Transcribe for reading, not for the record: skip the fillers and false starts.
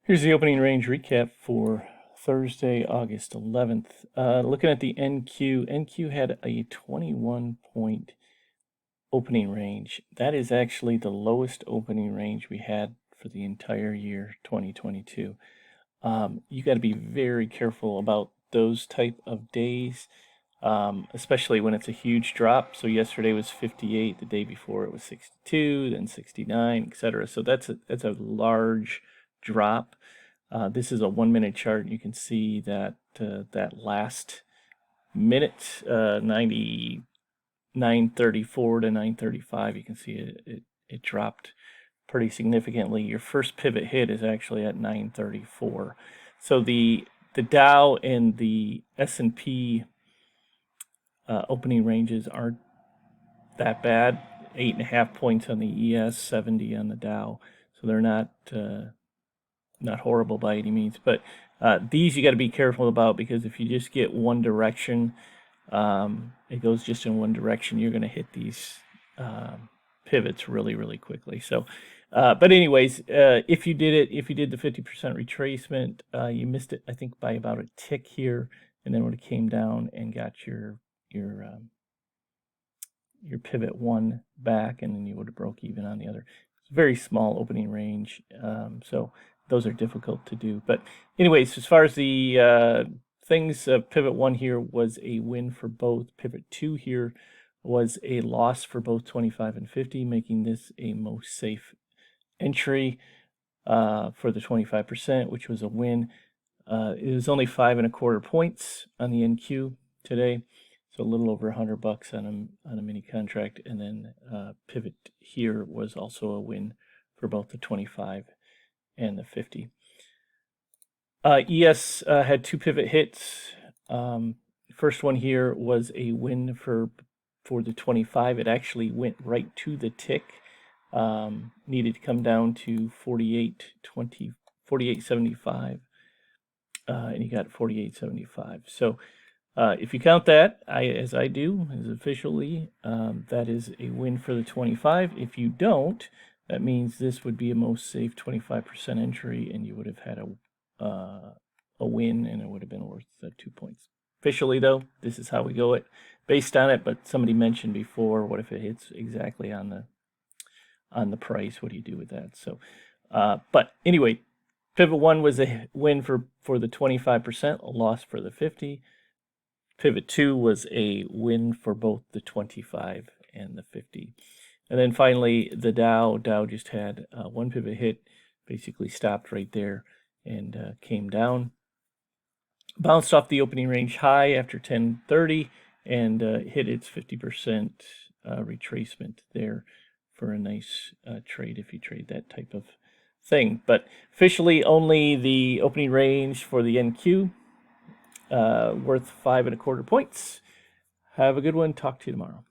Here's the opening range recap for Thursday, August 11th. Looking at the NQ, NQ had a 21-point opening range. That is actually the lowest opening range we had for the entire year 2022. You got to be very careful about those type of days, especially when it's a huge drop. So yesterday was 58, the day before it was 62, then 69, etc. So that's a large drop. This is a 1 minute chart. You can see that that last minute, 9:34 to 9:35, you can see it dropped pretty significantly. Your first pivot hit is actually at 9:34. So the Dow and the S&P opening ranges aren't that bad. 8.5 points on the ES, 70 on the Dow. So they're not horrible by any means, but these you got to be careful about, because if you just get one direction, it goes just in one direction, you're going to hit these pivots really quickly. So but anyways, if you did the 50% retracement, you missed it, I think, by about a tick here, and then when it came down and got your pivot one back, and then you would have broke even on the other. It's a very small opening range, so those are difficult to do. But anyways, as far as the things, pivot one here was a win for both. Pivot two here was a loss for both 25 and 50, making this a most safe entry for the 25%, which was a win. It was only 5.25 points on the NQ today, so a little over $100 on a mini contract. And then pivot here was also a win for both the 25 and the 50. ES had two pivot hits. First one here was a win for the 25. It actually went right to the tick. Needed to come down to 48.75, and you got 48.75. So if you count that, as I do, as officially, that is a win for the 25. If you don't, that means this would be a most safe 25% entry, and you would have had a win, and it would have been worth 2 points. Officially, though, this is how we go it based on it. But somebody mentioned before, what if it hits exactly on the price? What do you do with that? So, but anyway, pivot one was a win for the 25%, a loss for the 50. Pivot two was a win for both the 25 and the 50. And then finally, the Dow just had one pivot hit, basically stopped right there and came down. Bounced off the opening range high after 10:30 and hit its 50% retracement there for a nice trade if you trade that type of thing. But officially, only the opening range for the NQ, worth 5.25 points. Have a good one. Talk to you tomorrow.